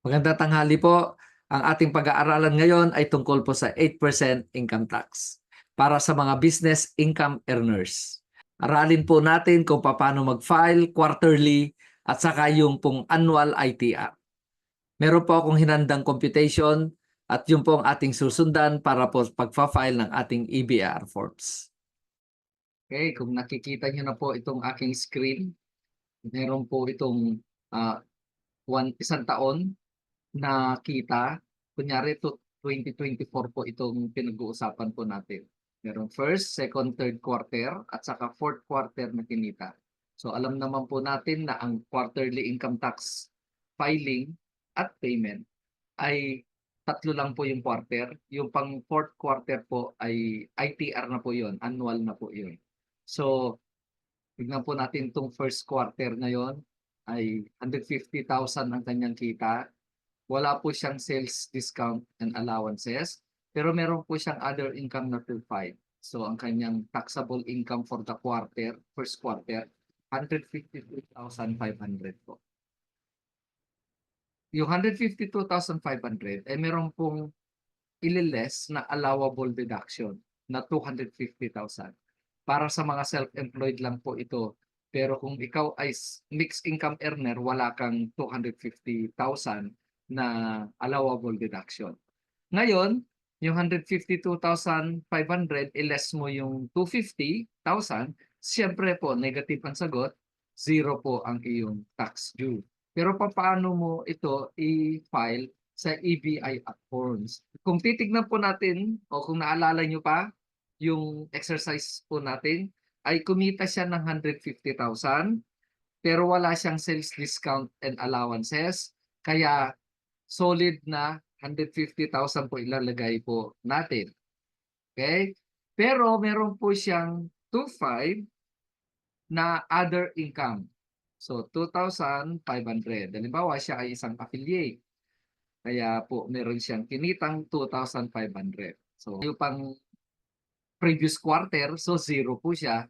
Magandang tanghali po. Ang ating pag-aaralan ngayon ay tungkol po sa 8% income tax para sa mga business income earners. Aralin po natin kung paano mag-file quarterly at saka yung pong annual ITR. Meron po akong hinandang computation at yun po ang ating susundan para po pag-file ng ating EBR forms. Okay, kung nakikita nyo na po itong aking screen, meron po itong ah, isang taon na kita. Kunyari 2024 po itong pinag-uusapan po natin. Merong first, second, third quarter at saka fourth quarter na kinita. So alam naman po natin na ang quarterly income tax filing at payment ay tatlo lang po yung quarter. Yung pang fourth quarter po ay ITR na po yun, annual na po yun. So tignan po natin itong first quarter na yon ay 150,000 ang kanyang kita. Wala po siyang sales discount and allowances, pero meron po siyang other income na 2.5. So ang kanyang taxable income for the quarter, first quarter, 152,500 po. Yung 152,500 ay meron pong ililess na allowable deduction na 250,000. Para sa mga self-employed lang po ito. Pero kung ikaw ay mixed income earner, wala kang 250,000 na allowable deduction. Ngayon, yung 152,500, i-less mo yung 250,000, siyempre po, negative ang sagot, zero po ang iyong tax due. Pero paano mo ito i-file sa EBI forms? Kung titignan po natin, o kung naalala nyo pa, yung exercise po natin, ay kumita siya ng 150,000, pero wala siyang sales discount and allowances, kaya solid na 150,000 po ilalagay po natin. Okay? Pero meron po siyang 2.5 na other income. So 2,500. Halimbawa, siya ay isang affiliate. Kaya po meron siyang kinitang 2,500. So yung pang previous quarter, so zero po siya.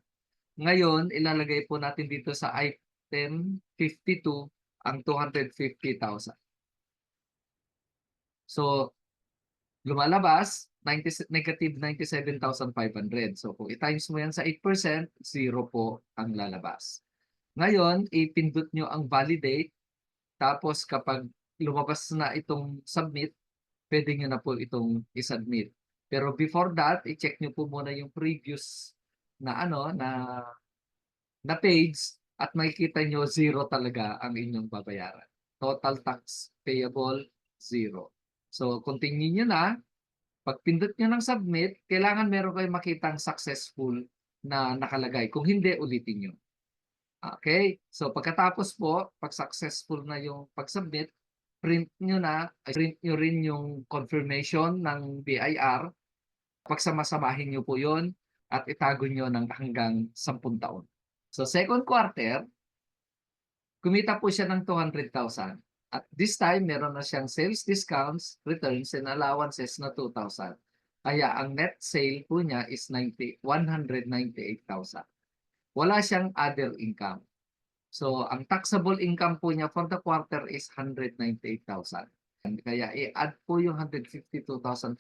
Ngayon, ilalagay po natin dito sa item 52 ang 250,000. So lumalabas, negative 97,500. So kung i-times mo yan sa 8%, zero po ang lalabas. Ngayon, ipindot nyo ang validate. Tapos kapag lumabas na itong submit, pwede nyo na po itong i-submit. Pero before that, i-check nyo po muna yung previous na na page at makikita nyo zero talaga ang inyong babayaran. Total tax payable, zero. So, continue nyo na. Pag pindot nyo ng submit, kailangan meron kayong makitang successful na nakalagay. Kung hindi, ulitin nyo. Okay? So, pagkatapos po, pag successful na yung pag-submit, print nyo rin yung confirmation ng BIR. Pagsamasamahin nyo po yun at itago nyo ng hanggang 10 taon. So, second quarter, kumita po siya ng 200,000. At this time, meron na siyang sales discounts, returns, and allowances na 2,000. Kaya ang net sale po niya is 198,000. Wala siyang other income. So, ang taxable income po niya for the quarter is 198,000. Kaya i-add po yung 152,500.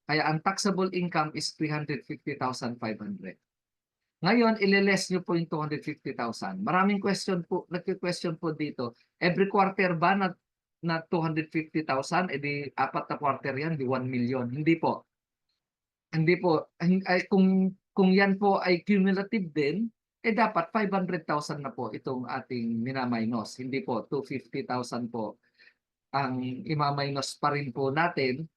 Kaya ang taxable income is 350,500. Ngayon, ililess nyo po yung 250,000. Maraming nagki-question po dito. Every quarter ba na 250,000? E di apat na quarter yan, di 1 million. Hindi po. Hindi po. Kung yan po ay cumulative din, dapat 500,000 na po itong ating minaminos. Hindi po, 250,000 po ang imaminos pa rin po natin.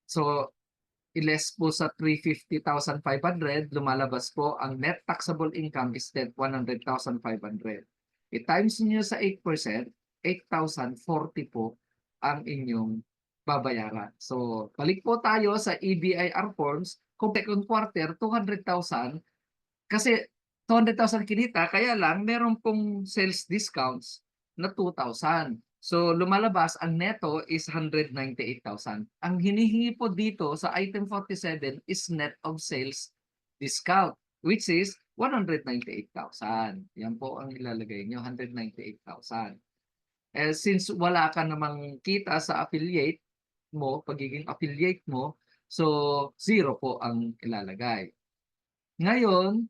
So, i-less po sa 350,500, lumalabas po ang net taxable income is net 100,500. I-times niyo sa 8%, 8,040 po ang inyong babayaran. So, balik po tayo sa EBIR forms. Kung second quarter, 200,000, kasi 200,000 kinita, kaya lang meron pong sales discounts na 2,000. So, lumalabas, ang neto is 198,000. Ang hinihingi po dito sa item 47 is net of sales discount, which is 198,000. Yan po ang ilalagay nyo, 198,000. Since wala ka namang kita sa affiliate mo, pagiging affiliate mo, so zero po ang ilalagay. Ngayon,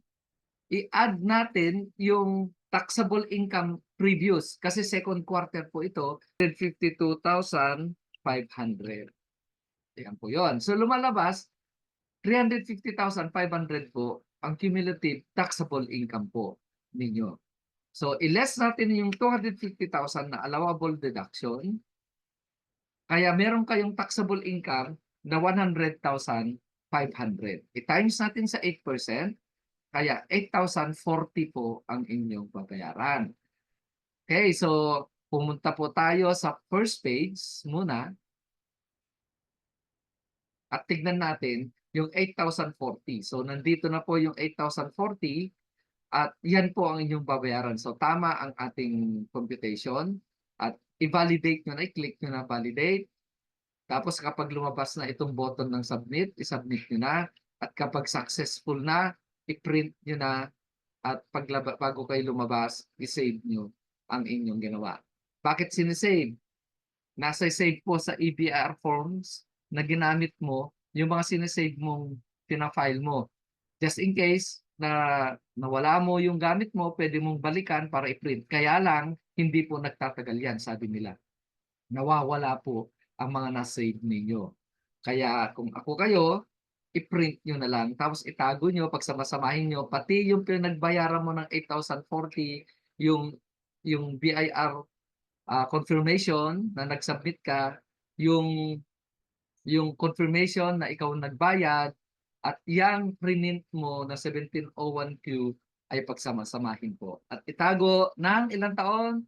i-add natin yung taxable income previous kasi second quarter po ito, 352,500. Ayan po yun. So lumalabas, 350,500 po ang cumulative taxable income po ninyo. So, i-less natin yung 250,000 na allowable deduction. Kaya meron kayong taxable income na 100,500. I-times natin sa 8%, kaya 8,040 po ang inyong babayaran. Okay, so pumunta po tayo sa first page muna at tignan natin yung 8,040. So, nandito na po yung 8,040. At yan po ang inyong babayaran. So tama ang ating computation at i-validate nyo na, i-click nyo na validate. Tapos kapag lumabas na itong button ng submit, i-submit nyo na. At kapag successful na, i-print nyo na. At bago kayo lumabas, i-save nyo ang inyong ginawa. Bakit sinisave? Nasa save po sa EBR forms na ginamit mo, yung mga sinisave mong pinafile mo. Just in case na nawala mo yung gamit mo, pwede mong balikan para i-print. Kaya lang, hindi po nagtatagal yan, sabi nila. Nawawala po ang mga na-save ninyo. Kaya kung ako kayo, i-print nyo na lang. Tapos itago nyo, pagsamasamahin nyo, pati yung pinagbayaran mo ng 8,040, yung BIR confirmation na nag-submit ka, yung yung confirmation na ikaw nagbayad, at yang print mo na 1701Q ay pagsama-samahin po. At itago ng ilang taon?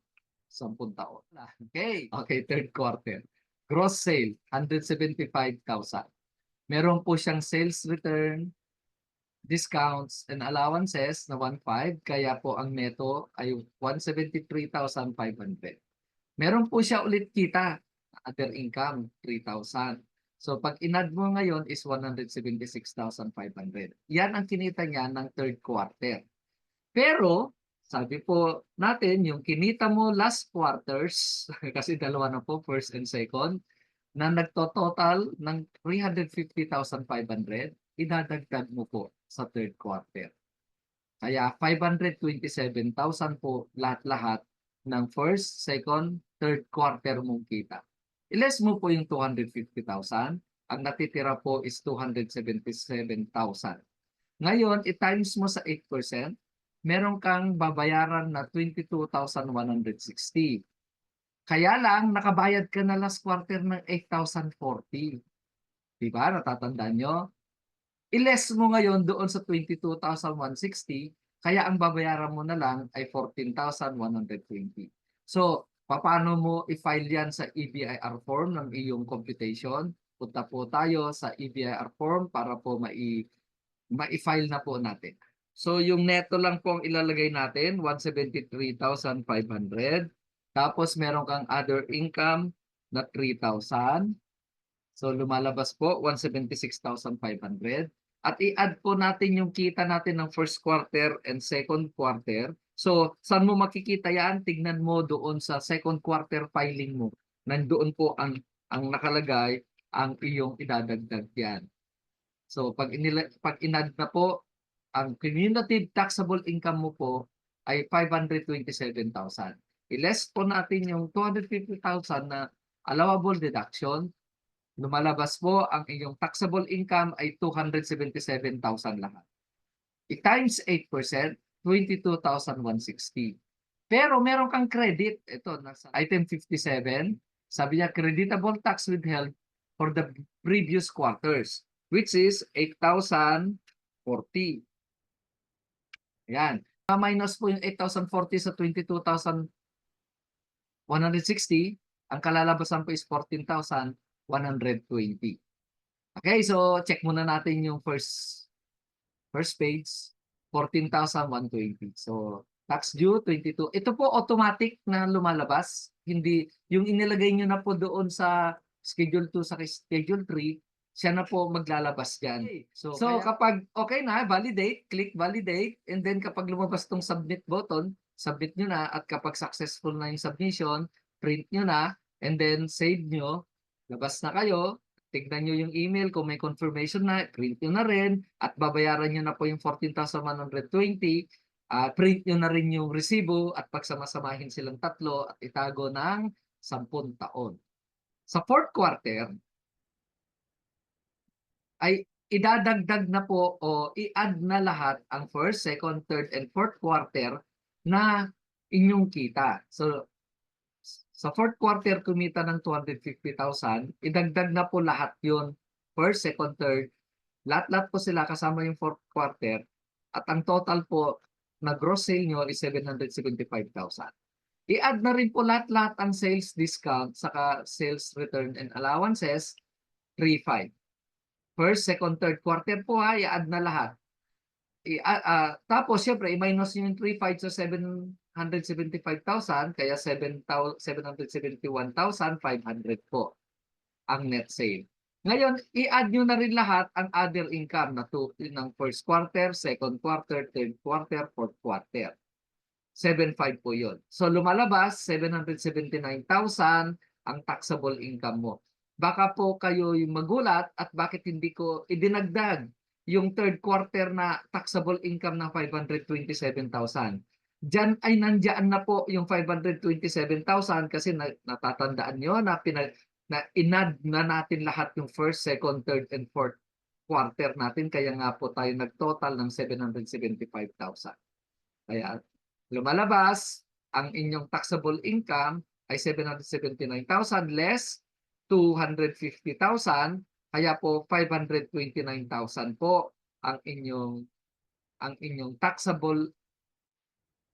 10 taon. Okay. Okay, third quarter. Gross sale, 175,000. Meron po siyang sales return, discounts and allowances na 1.5, kaya po ang neto ay 173,500. Meron po siya ulit kita, other income, 3,000. So pag inad mo ngayon is 176,500. Yan ang kinita niya ng third quarter. Pero sabi po natin, yung kinita mo last quarters, kasi dalawa na po, first and second, na nagtototal ng 350,500, idadagdag mo po sa third quarter. Kaya 527,000 po lahat-lahat ng first, second, third quarter mong kita. I-less mo po yung 250,000. Ang natitira po is 277,000. Ngayon, i-times mo sa 8%, meron kang babayaran na 22,160. Kaya lang, nakabayad ka na last quarter ng 8,040. Diba? Natatandaan nyo? I-less mo ngayon doon sa 22,160, kaya ang babayaran mo na lang ay 14,120. So, paano mo i-file yan sa EBIR form ng iyong computation? Punta po tayo sa EBIR form para po ma-file na po natin. So, yung neto lang po ang ilalagay natin, 173,500. Tapos, meron kang other income na 3,000. So, lumalabas po, 176,500. At i-add po natin yung kita natin ng first quarter and second quarter. So, saan mo makikita yan? Tignan mo doon sa second quarter filing mo. Nandoon po ang nakalagay ang iyong idadagdag yan. So, pag in-add na po, ang cumulative taxable income mo po ay 527,000. I-less po natin yung 250,000 na allowable deduction. Lumalabas po ang inyong taxable income ay 277,000 lahat. I-times 8%, 22,160. Pero meron kang credit. Ito, nasa item 57. Sabi niya, creditable tax withheld for the previous quarters, which is 8,040. Ayan. Minus po yung 8,040 sa 22,160. Ang kalalabasan po is 14,120. Okay, so check muna natin yung first page, 14,120. So tax due 22. Ito po automatic na lumalabas. Hindi yung inilagay niyo na po doon sa schedule 2 sa schedule 3, siya na po maglalabas diyan. Okay. So kapag okay na, validate, click validate, and then kapag lumabas tong submit button, submit nyo na, at kapag successful na yung submission, print nyo na, and then save nyo, labas na kayo, tignan nyo yung email kung may confirmation na, print nyo na rin, at babayaran nyo na po yung 14,120, print nyo na rin yung resibo at pagsamasamahin silang tatlo at itago ng 10 taon. Sa fourth quarter, ay idadagdag na po o i-add na lahat ang first, second, third, and fourth quarter na inyong kita. So, sa fourth quarter, kumita ng 250,000, idagdag na po lahat yun. First, second, third, lahat-lahat po sila kasama yung fourth quarter. At ang total po na gross sale nyo is 775,000. I-add na rin po lahat-lahat ang sales discount saka sales return and allowances, 3,500. First, second, third quarter po ha, i-add na lahat. Tapos, syempre, i-minus nyo yung 3,500 sa 775,000, kaya 771,500 po ang net sale. Ngayon, i-add nyo na rin lahat ang other income na ng first quarter, second quarter, third quarter, fourth quarter. 7,500 po yun. So, lumalabas, 779,000 ang taxable income mo. Baka po kayo yung magulat at bakit hindi ko idinagdag yung third quarter na taxable income ng 527,000. Diyan ay nandiyan na po yung 527,000 kasi natatandaan nyo na inad na natin lahat yung first, second, third, and fourth quarter natin. Kaya nga po tayo nagtotal ng 775,000. Kaya lumalabas, ang inyong taxable income ay 779,000 less 250,000, kaya po 529,000 po ang inyong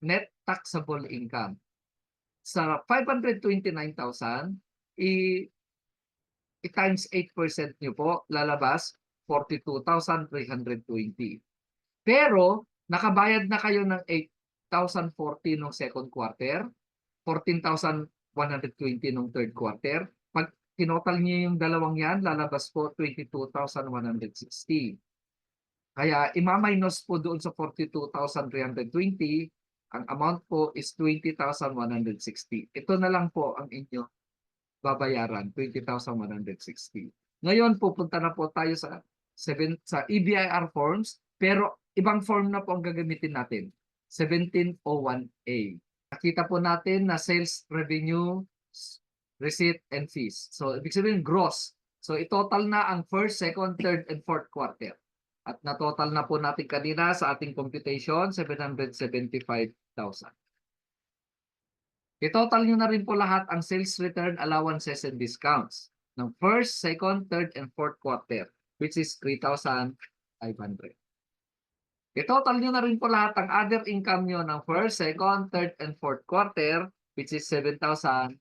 net taxable income. Sa 529,000, i-times 8% nyo po, lalabas 42,320. Pero, nakabayad na kayo ng 8,040 nung second quarter, 14,120 nung third quarter. Pag tinotal niyo yung dalawang yan, lalabas po 22,160. Kaya ima-minus po doon sa 42,320, ang amount po is 20,160. Ito na lang po ang inyo babayaran, 20,160. Ngayon, pupunta na po tayo sa EBIR forms, pero ibang form na po ang gagamitin natin. 1701A. Nakita po natin na sales revenue, receipt, and fees. So, ibig sabihin gross. So, itotal na ang first, second, third, and fourth quarter. At na-total na po natin kanina sa ating computation, 775,000. I-total nyo na rin po lahat ang sales return, allowances, and discounts ng first, second, third, and fourth quarter, which is 3,500. I-total nyo na rin po lahat ang other income nyo ng first, second, third, and fourth quarter, which is 7,500.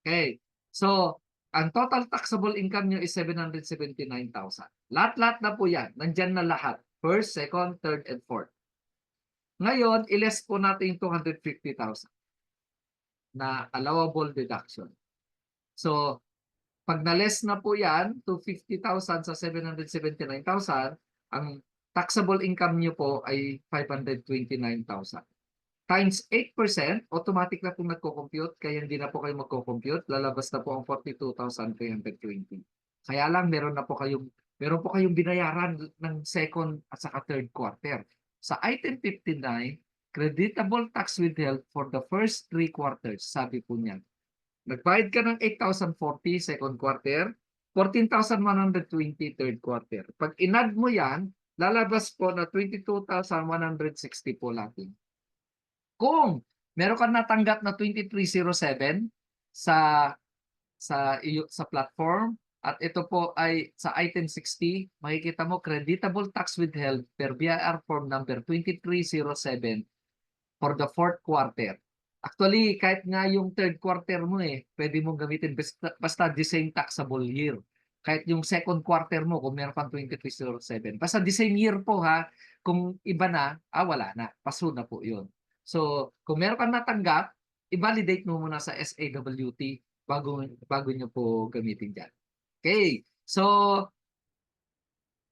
Okay. So, ang total taxable income nyo is 779,000. Lahat-lahat na po yan. Nandyan na lahat. First, second, third, and fourth. Ngayon, i-less po natin yung 250,000 na allowable deduction. So, pag na-less na po yan, 250,000 sa 779,000, ang taxable income nyo po ay 529,000. Times 8%, automatic na po nagko-compute, kaya hindi na po kayo magko-compute, lalabas na po ang 42,320. Kaya lang meron po kayong binayaran ng second at saka third quarter. Sa item 59, creditable tax withheld for the first 3 quarters, sabi po niyan. Nagbayad ka ng 8,040 second quarter, 14,120 third quarter. Pag inad mo yan, lalabas po na 22,160 po lagi. Kung meron ka natanggap na 2307 sa platform at ito po ay sa item 60, makikita mo creditable tax withheld per BIR form number 2307 for the fourth quarter. Actually, kahit nga yung third quarter mo pwede mong gamitin basta the same taxable year. Kahit yung second quarter mo, kung meron kang 2307. Basta the same year po ha, kung iba na, wala na. Paso na po yun. So, kung meron kang natanggap, i-validate mo muna sa SAWT bago nyo po gamitin dyan. Okay. So,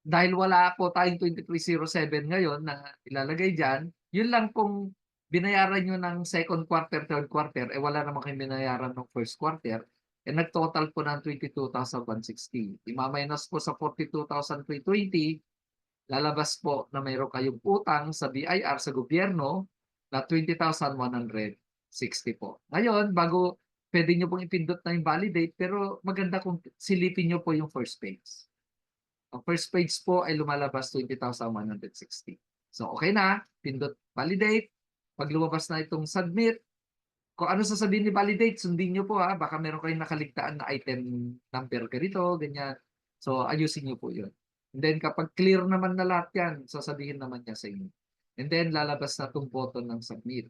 dahil wala po tayong 2307 ngayon na ilalagay dyan, yun lang pong binayaran nyo ng second quarter, third quarter, eh wala naman kayong binayaran ng first quarter, eh nag-total po ng 22,160. I-minus po sa 42,320, lalabas po na mayroon kayong utang sa BIR sa gobyerno na 20,160 po. Ngayon, bago pwede nyo pong ipindot na yung validate, pero maganda kung silipin nyo po yung first page. Ang first page po ay lumalabas 20,160. So, okay na. Pindot validate. Pag lumabas na itong submit, kung ano sasabihin ni validate, sundin nyo po ha. Baka meron kayong nakaligtaan na item number ganito, ganyan. So, ayusin nyo po yun. And then, kapag clear naman na lahat yan, sasabihin naman niya sa inyo. And then, lalabas na itong button ng submit.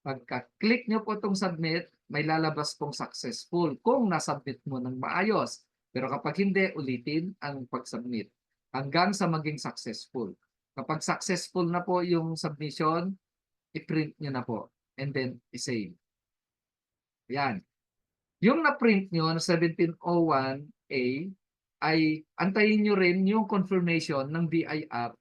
Pagka-click nyo po itong submit, may lalabas pong successful kung nasubmit mo ng maayos. Pero kapag hindi, ulitin ang pag-submit hanggang sa maging successful. Kapag successful na po yung submission, i-print nyo na po and then i-save. Yan. Yung na-print nyo na 1701A ay antayin nyo rin yung confirmation ng BIR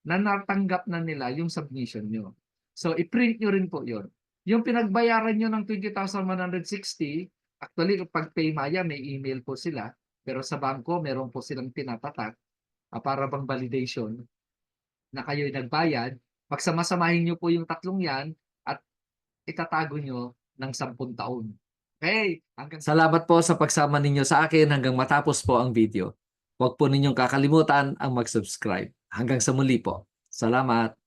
na natanggap na nila yung submission nyo. So, i-print nyo rin po yun. Yung pinagbayaran nyo ng 20,160, actually, pag PayMaya, may email po sila. Pero sa bangko, meron po silang tinatatak para bang validation na kayo'y nagbayad. Pagsamasamahin nyo po yung tatlong yan at itatago nyo ng 10 taon. Okay, salamat po sa pagsama ninyo sa akin hanggang matapos po ang video. Huwag po ninyong kakalimutan ang mag-subscribe. Hanggang sa muli po. Salamat.